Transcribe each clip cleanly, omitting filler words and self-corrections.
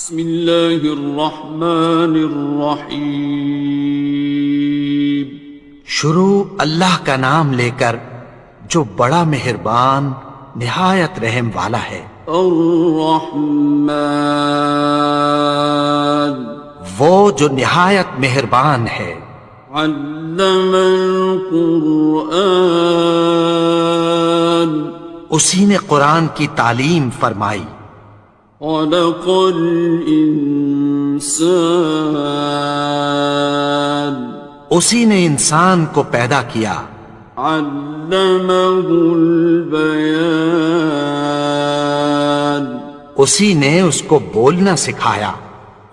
بسم اللہ الرحمن الرحیم۔ شروع اللہ کا نام لے کر جو بڑا مہربان نہایت رحم والا ہے۔ الرحمن، وہ جو نہایت مہربان ہے۔ علم القرآن، اسی نے قرآن کی تعلیم فرمائی۔ خلق الانسان، اسی نے انسان کو پیدا کیا۔ علمہ البیان، اسی نے اس کو بولنا سکھایا۔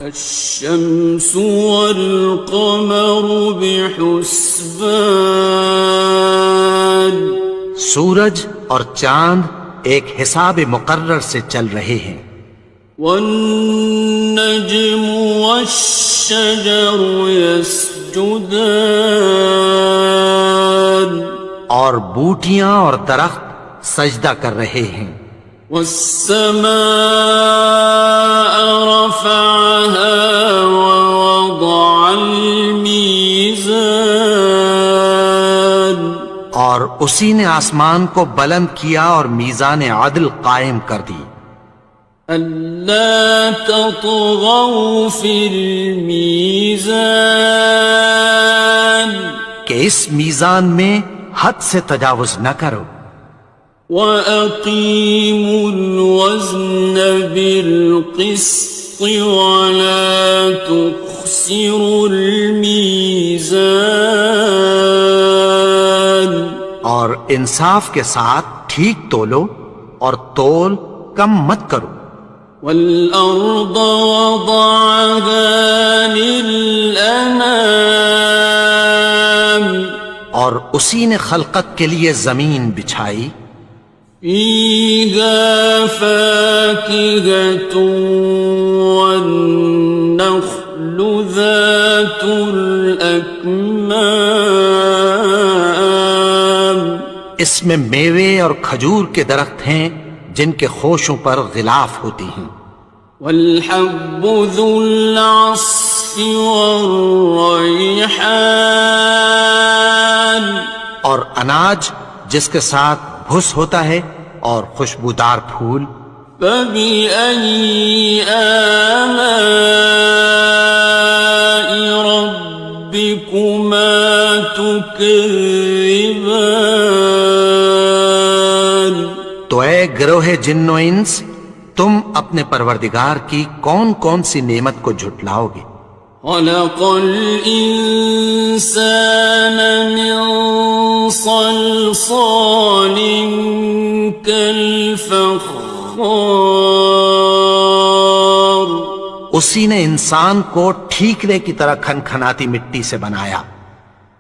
الشمس والقمر بحسبان، سورج اور چاند ایک حساب مقرر سے چل رہے ہیں۔ والنجم والشجر يسجدان، اور بوٹیاں اور درخت سجدہ کر رہے ہیں۔ والسماء رفعها ووضع الميزان، اور اسی نے آسمان کو بلند کیا اور میزان عدل قائم کر دی۔ ألا تطغوا في الميزان، کہ اس میزان میں حد سے تجاوز نہ کرو۔ وَأَقِيمُوا الْوَزْنَ بِالْقِسْطِ وَلَا تُخْسِرُوا الْمِيزَانَ، اور انصاف کے ساتھ ٹھیک تولو اور تول کم مت کرو۔ وَالْأَرْضَ وَضَعَهَا لِلْأَنَامِ، اور اسی نے خلقت کے لیے زمین بچھائی۔ فِيهَا فَاكِهَةٌ وَالنَّخْلُ ذَاتُ الْأَكْمَامِ، اس میں میوے اور کھجور کے درخت ہیں جن کے خوشوں پر غلاف ہوتی ہیں۔ وَالْحَبُّ ذُو الْعَصْفِ وَالرَّيْحَانِ، اور اناج جس کے ساتھ بھس ہوتا ہے اور خوشبودار پھول۔ فَبِأَيِّ آلَاءِ رَبِّكُمَا تُكَذِّبَانِ، تو اے گروہ جن و انس، تم اپنے پروردگار کی کون کون سی نعمت کو جھٹلاؤ گے؟ خَلَقَ الْإِنسَانَ مِنْ صَلْصَالٍ كَالْفَخَّارِ، اسی نے انسان کو ٹھیکرے کی طرح کھنکھناتی مٹی سے بنایا۔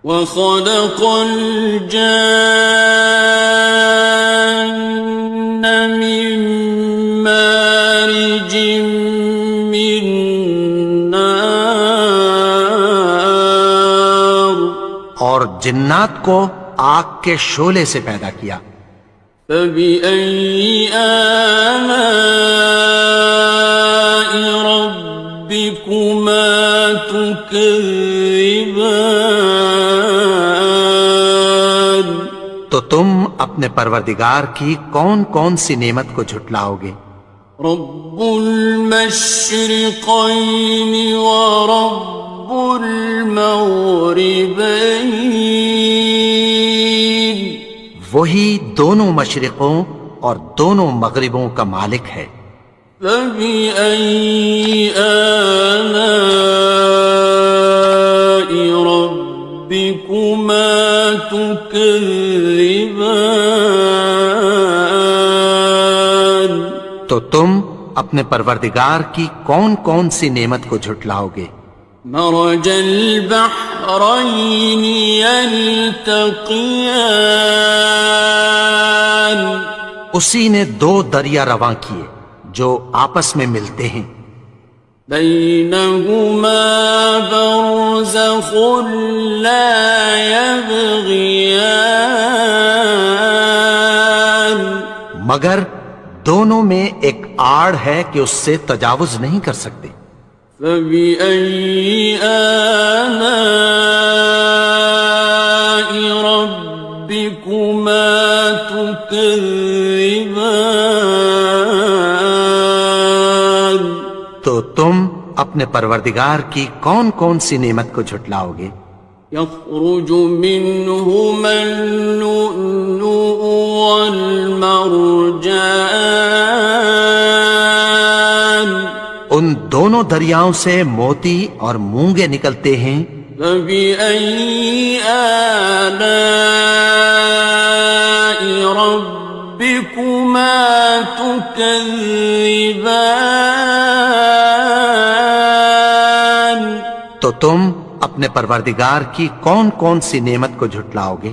وَخَلَقَ الْجَانَّ مِن مَّارِجٍ مِّن نَّارٍ، اور جنات کو آگ کے شعلے سے پیدا کیا۔ فَبِأَيِّ آلَاءِ رَبِّكُمَا تُكَذِّبَانِ، تو تم اپنے پروردگار کی کون کون سی نعمت کو جھٹلاؤ گے؟ رب المشرقین ورب المغربین، وہی دونوں مشرقوں اور دونوں مغربوں کا مالک ہے۔ فَبِأَيِّ آلَاءِ رَبِّكُمَا تُكَذِّبَانِ، تو تم اپنے پروردگار کی کون کون سی نعمت کو جھٹلاؤ گے؟ مرج البحرین یلتقیان، اسی نے دو دریا رواں کیے جو آپس میں ملتے ہیں۔ بینہما برزخ لا یبغیان، مگر دونوں میں ایک آڑ ہے کہ اس سے تجاوز نہیں کر سکتے۔ فبأي آلاء ربكما تكذبان؟ تو تم اپنے پروردگار کی کون کون سی نعمت کو جھٹلاؤ گے؟ يخرج منهما اللؤلؤ والمرجان ان دونوں دریاؤں سے موتی اور مونگے نکلتے ہیں۔ فبأي آلاء ربكما تكذبان؟ تو تم اپنے پروردگار کی کون کون سی نعمت کو جھٹلاؤ گے؟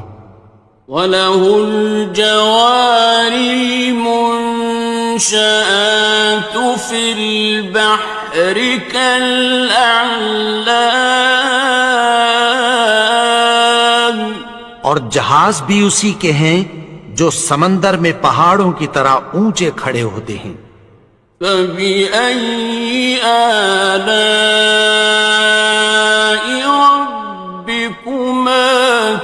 وَلَهُ الْجَوَارِ الْمُنشَآتُ فِي الْبَحْرِ كَالْأَعْلَامِ، اور جہاز بھی اسی کے ہیں جو سمندر میں پہاڑوں کی طرح اونچے کھڑے ہوتے ہیں۔ فَبِأَيِّ آلَاءِ رَبِّكُمَا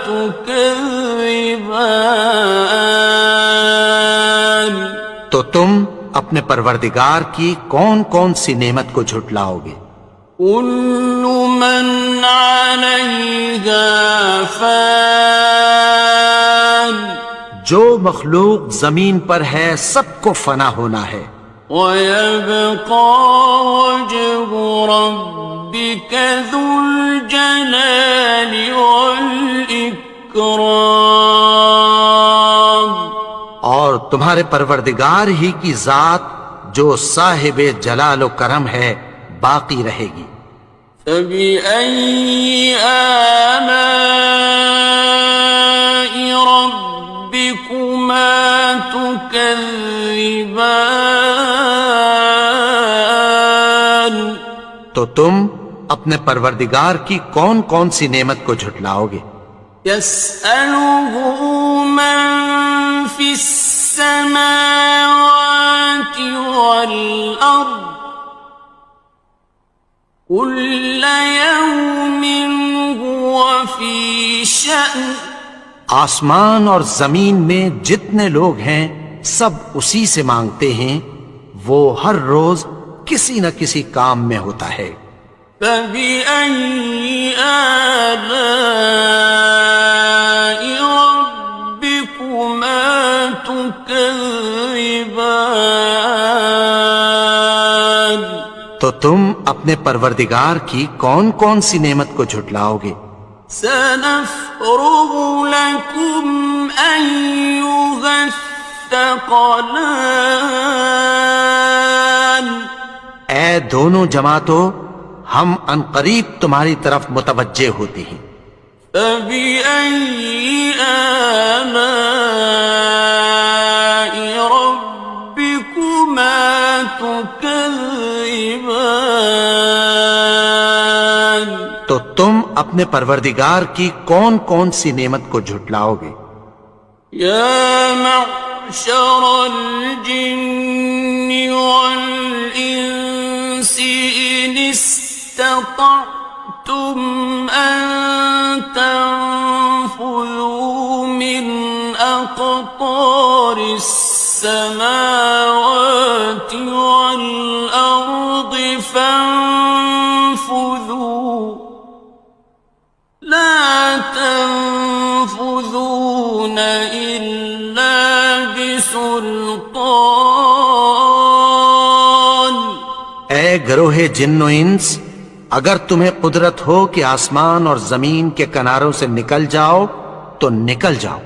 تُكَذِّبَانِ؟ تو تم اپنے پروردگار کی کون کون سی نعمت کو جھٹلاؤ گے؟ كُلُّ مَنْ عَلَيْهَا فَانٍ، جو مخلوق زمین پر ہے سب کو فنا ہونا ہے۔ وَيَبْقَى وَجْهُ رَبِّكَ ذُو الْجَلَالِ وَالْإِكْرَامِ، اور تمہارے پروردگار ہی کی ذات جو صاحب جلال و کرم ہے باقی رہے گی۔ فَبِأَيِّ آلَاءِ رَبِّكُمَا تُكَذِّبَانِ؟ تو تم اپنے پروردگار کی کون کون سی نعمت کو جھٹلاؤ گے؟ يَسْأَلُهُ مَن فِي السَّمَاوَاتِ وَالْأَرْضِ كُلَّ يَوْمٍ هُوَ فِي شَأْنٍ، آسمان اور زمین میں جتنے لوگ ہیں سب اسی سے مانگتے ہیں، وہ ہر روز کسی نہ کسی کام میں ہوتا ہے۔ فَبِأَيِّ آلَاءِ رَبِّكُمَا تُكَذِّبَانِ؟ تو تم اپنے پروردگار کی کون کون سی نعمت کو جھٹلاؤ گے؟ سَنَفْرُغُ لَكُمْ أَيُّهَ الثَّقَلَانِ، اے دونوں جماعتوں، ہم عنقریب تمہاری طرف متوجہ ہوتے ہیں۔ فَبِأَيِّ آلَاءِ رَبِّكُمَا تُكَذِّبَانِ؟ تو تم اپنے پروردگار کی کون کون سی نعمت کو جھٹلاؤ گے؟ يَا مَعْشَرَ الْجِنِّ وَالْإِنسِ إِنِ اسْتَطَعْتُمْ أَن تَنفُذُوا مِنْ أَقْطَارِ السَّمَاوَاتِ وَالْأَرْضِ فَانفُذُوا لَا تَنفُذُونَ إِلَّا بِسُلْطَانٍ۔ اے گروہ جن و انس، اگر تمہیں قدرت ہو کہ آسمان اور زمین کے کناروں سے نکل جاؤ تو نکل جاؤ،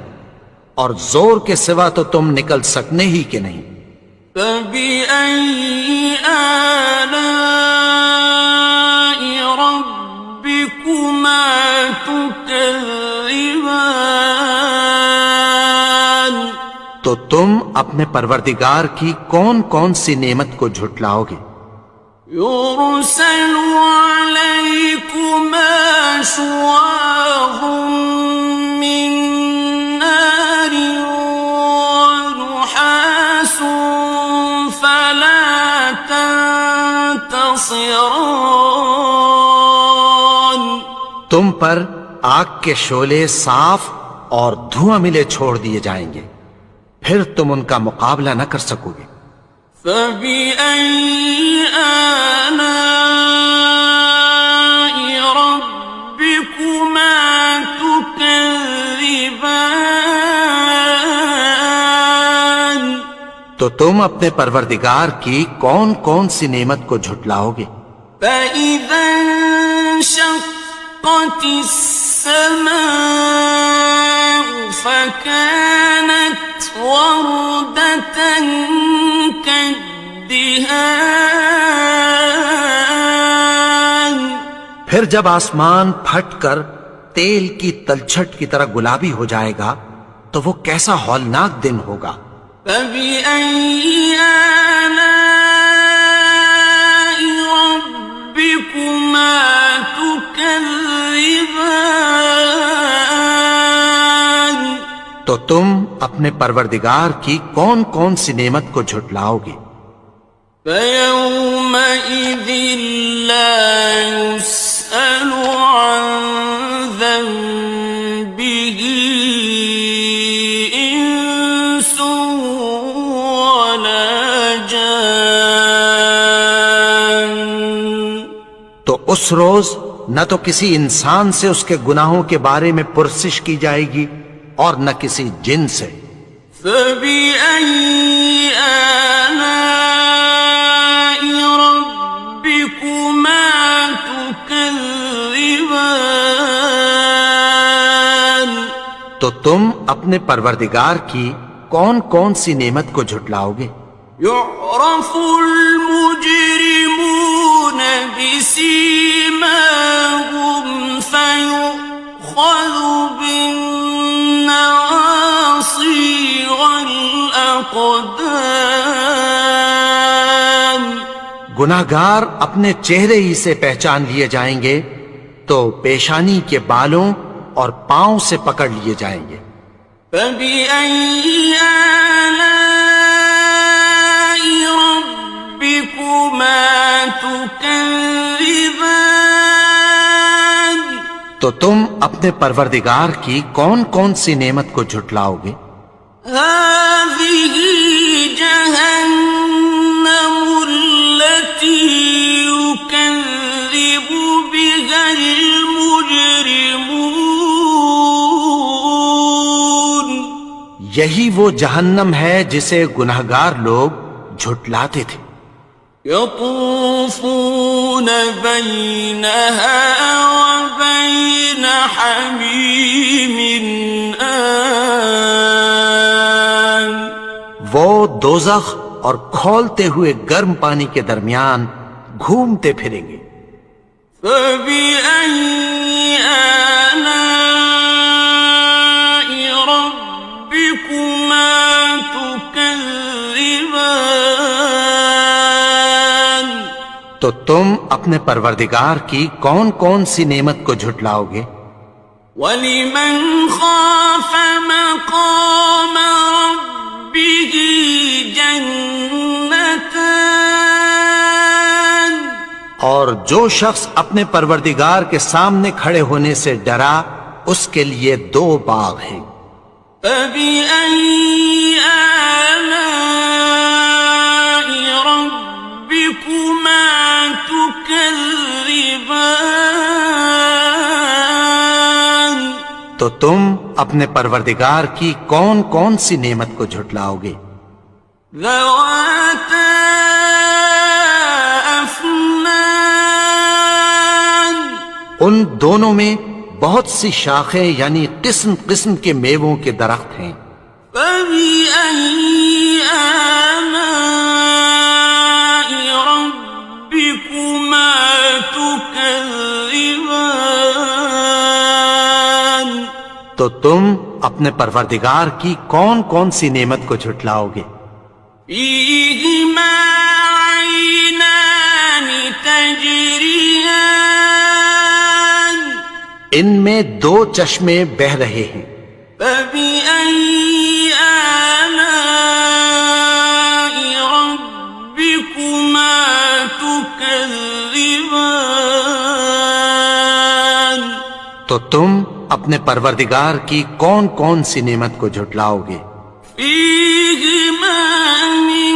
اور زور کے سوا تو تم نکل سکنے ہی کہ نہیں۔ فَبِأَيِّ آلَاءِ رَبِّكُمَا تُكَذِّبَانِ؟ تو تم اپنے پروردگار کی کون کون سی نعمت کو جھٹلاؤ گے؟ يُرْسَلُ عَلَيْكُمَا شُوَاظٌ مِّن نَّارٍ وَنُحَاسٌ تنتصران تم پر آگ کے شعلے صاف اور دھواں ملے چھوڑ دیے جائیں گے، پھر تم ان کا مقابلہ نہ کر سکو گے۔ فبأي آلاء ربكما تكذبان تو تم اپنے پروردگار کی کون کون سی نعمت کو جھٹلاؤ گے؟ فإذا انشقت السماء فكانت وردة كالدهان پھر جب آسمان پھٹ کر تیل کی تلچھٹ کی طرح گلابی ہو جائے گا تو وہ کیسا ہولناک دن ہوگا۔ فبأي آلاء ربكما تكذبان تو تم اپنے پروردگار کی کون کون سی نعمت کو جھٹلاؤ گے؟ فيومئذ لا يسأل عن ذنبه إنس ولا جان تو اس روز نہ تو کسی انسان سے اس کے گناہوں کے بارے میں پرسش کی جائے گی اور نہ کسی جن سے۔ فبأي آلاء ربكما تكذبان تو تم اپنے پروردگار کی کون کون سی نعمت کو جھٹلاؤ گے؟ يعرف المجرمون بسيماهم فيؤخذ بالنواصي والأقدام گناہگار اپنے چہرے ہی سے پہچان لیے جائیں گے تو پیشانی کے بالوں اور پاؤں سے پکڑ لیے جائیں گے۔ فبأي آلاء ربكما تكذبان تو تم اپنے پروردگار کی کون کون سی نعمت کو جھٹلاؤ گے؟ هذه جهنم التي يكذب بها المجرمون یہی وہ جہنم ہے جسے گناہگار لوگ جھٹلاتے تھے۔ يطوفون بينها وبين حميم آن وہ دوزخ اور کھولتے ہوئے گرم پانی کے درمیان گھومتے پھریں گے۔ فبأي آلاء ربكما تكذبان تو تم اپنے پروردگار کی کون کون سی نعمت کو جھٹلاؤ گے؟ وَلِمَنْ خَافَ مَقَامَ رَبِّهِ جَنَّتَانِ اور جو شخص اپنے پروردگار کے سامنے کھڑے ہونے سے ڈرا اس کے لیے دو باغ ہیں۔ فَبِأَيِّ آلَاءِ رَبِّكُمَا تُكَذِّبَانِ تو تم اپنے پروردگار کی کون کون سی نعمت کو جھٹلاؤ گے؟ ذَوَاتَا أَفْنَانٍ ان دونوں میں بہت سی شاخیں یعنی قسم قسم کے میووں کے درخت ہیں۔ فَبِأَيِّ آلَاءِ رَبِّكُمَا تُكَذِّبَانِ تو تم اپنے پروردگار کی کون کون سی نعمت کو جھٹلاؤ گے؟ فِيهِمَا عَيْنَانِ تَجْرِيَانِ ان میں دو چشمے بہہ رہے ہیں۔ فَبِأَيِّ آلَاءِ رَبِّكُمَا تُكَذِّبَانِ تكذبان تو تم اپنے پروردگار کی کون کون سی نعمت کو جھٹلاؤ گے؟ فيهما من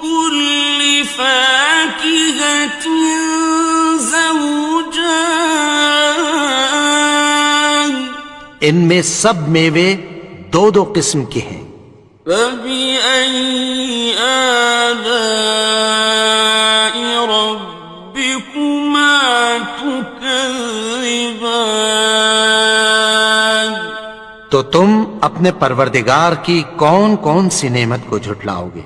كل فاكهة زوجان ان میں سب میوے دو دو قسم کے ہیں۔ فبأي آلاء ربكما تكذبان تو تم اپنے پروردگار کی کون کون سی نعمت کو جھٹلاؤ گے؟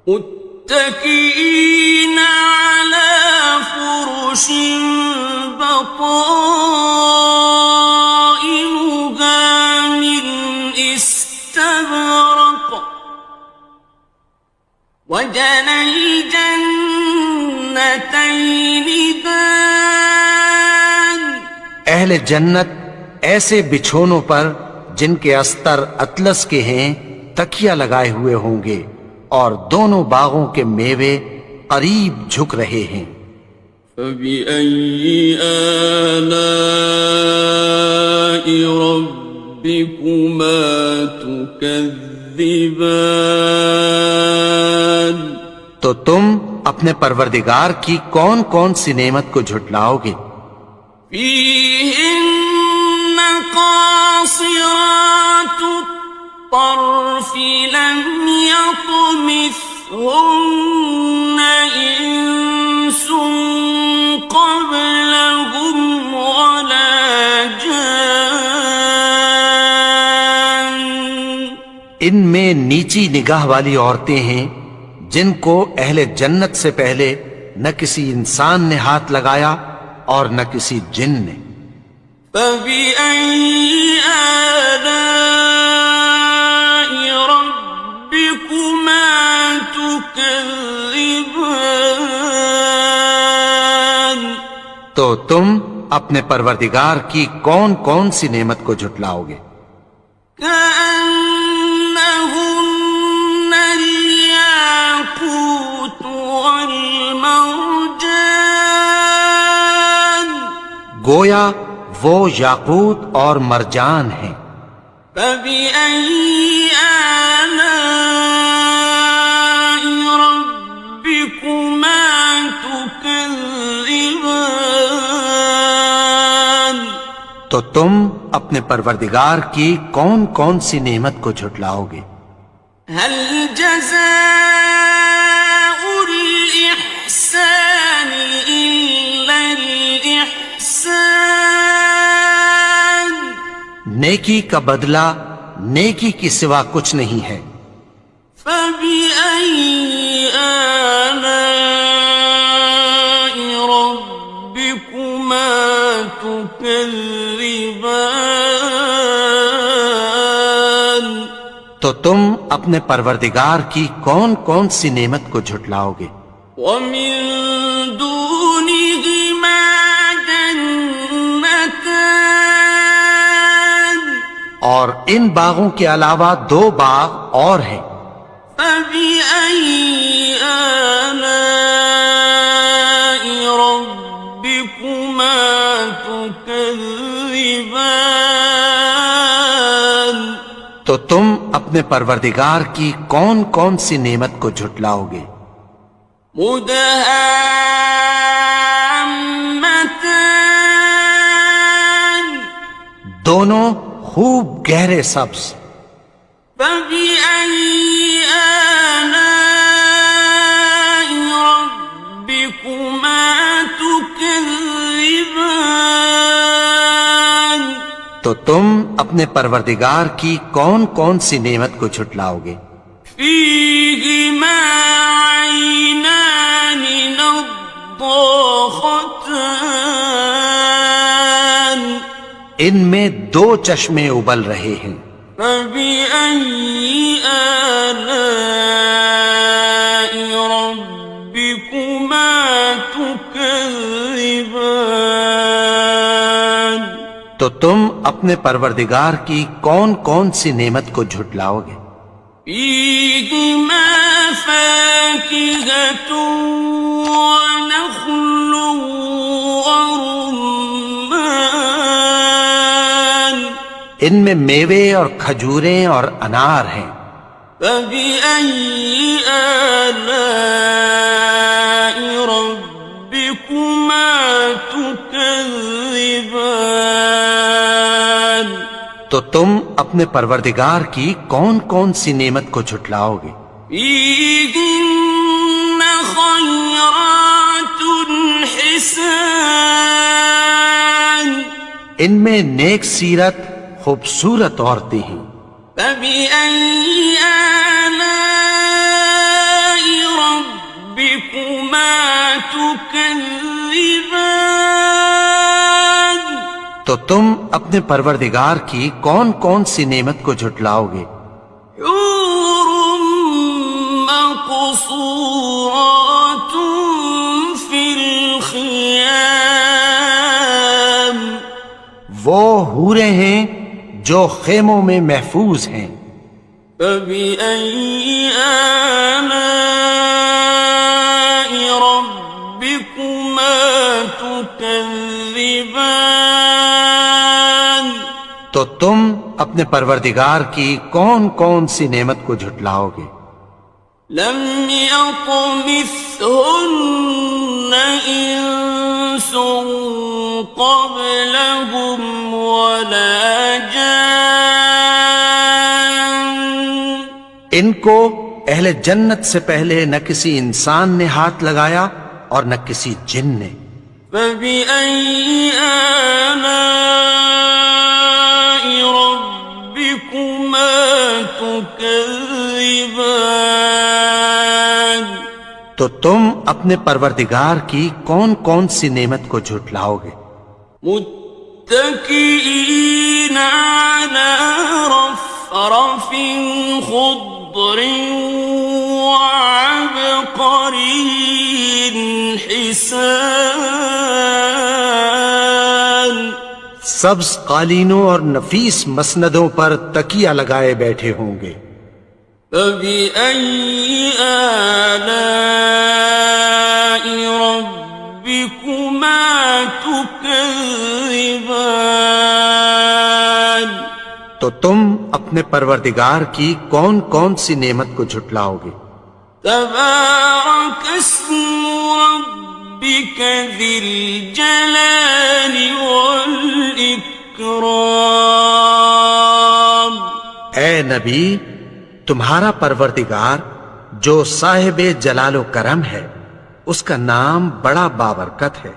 متكئين على فرش بطائنها من استبرق وجنى الجنتين دان اہل جنت ایسے بچھونوں پر جن کے استر اطلس کے ہیں تکیہ لگائے ہوئے ہوں گے، اور دونوں باغوں کے میوے قریب جھک رہے ہیں۔ فبأي آلاء ربكما تكذبان تو تم اپنے پروردگار کی کون کون سی نعمت کو جھٹلاؤ گے؟ فيهن قاصرات الطرف لم يطمثهن إنس قبلهم ولا جان ان میں نیچی نگاہ والی عورتیں ہیں جن کو اہل جنت سے پہلے نہ کسی انسان نے ہاتھ لگایا اور نہ کسی جن نے۔ فبأي آلاء ربكما تكذبان تو تم اپنے پروردگار کی کون کون سی نعمت کو جھٹلاؤ گے؟ كأنهن الياقوت والمرجان گویا وہ یاقوت اور مرجان ہیں۔ فبأي آلاء ربكما تكذبان تو تم اپنے پروردگار کی کون کون سی نعمت کو جھٹلاؤ گے؟ هل جزاء الإحسان إلا الإحسان نیکی کا بدلہ نیکی کی سوا کچھ نہیں ہے۔ فبأي آلاء ربكما تكذبان تو تم اپنے پروردگار کی کون کون سی نعمت کو جھٹلاؤ گے؟ ومن دونهما جنتان اور ان باغوں کے علاوہ دو باغ اور ہیں۔ فبأي آلاء ربكما تكذبان تو تم اپنے پروردگار کی کون کون سی نعمت کو جھٹلاؤ گے؟ مدهامتان دونوں خوب گہرے سبز۔ فبأي آلاء ربكما تكذبان تو تم اپنے پروردگار کی کون کون سی نعمت کو جھٹلاؤ گے؟ فيهما عينان نضاختان ان میں دو چشمے ابل رہے ہیں۔ فبأي آلاء ربكما تكذبان تو تم اپنے پروردگار کی کون کون سی نعمت کو جھٹلاؤ گے؟ فيهما فاكهة ونخل ورمان ان میں میوے اور کھجوریں اور انار ہیں. فبأي آلاء ربكما تكذبان تو تم اپنے پروردگار کی کون کون سی نعمت کو جھٹلاؤ گے؟ فيهن خيرات حسان ان میں نیک سیرت خوبصورت عورتیں ہیں. فبأي آلاء ربكما تكذبان تو تم اپنے پروردگار کی کون کون سی نعمت کو جھٹلاؤ گے؟ حور مقصورات في الخيام وہ حوریں ہیں جو خیموں میں محفوظ ہیں. فبأي آلاء ربكما تكذبان تو تم اپنے پروردگار کی کون کون سی نعمت کو جھٹلاؤ گے؟ لم يطمثهن إنس قبلهم ولا جان ان کو اہل جنت سے پہلے نہ کسی انسان نے ہاتھ لگایا اور نہ کسی جن نے. فبأي آلاء ربكما تكذبان تو تم اپنے پروردگار کی کون کون سی نعمت کو جھٹلاؤ گے؟ متكئين على رفرف خضر وعبقري حسان سبز قالینوں اور نفیس مسندوں پر تکیہ لگائے بیٹھے ہوں گے. فبأي آلاء ربكما تكذبان تو تم اپنے پروردگار کی کون کون سی نعمت کو جھٹلاؤ گے؟ تبارك اسم ربك ذي الجلال والإكرام اے نبی، تمہارا پروردگار جو صاحب جلال و کرم ہے، اس کا نام بڑا بابرکت ہے.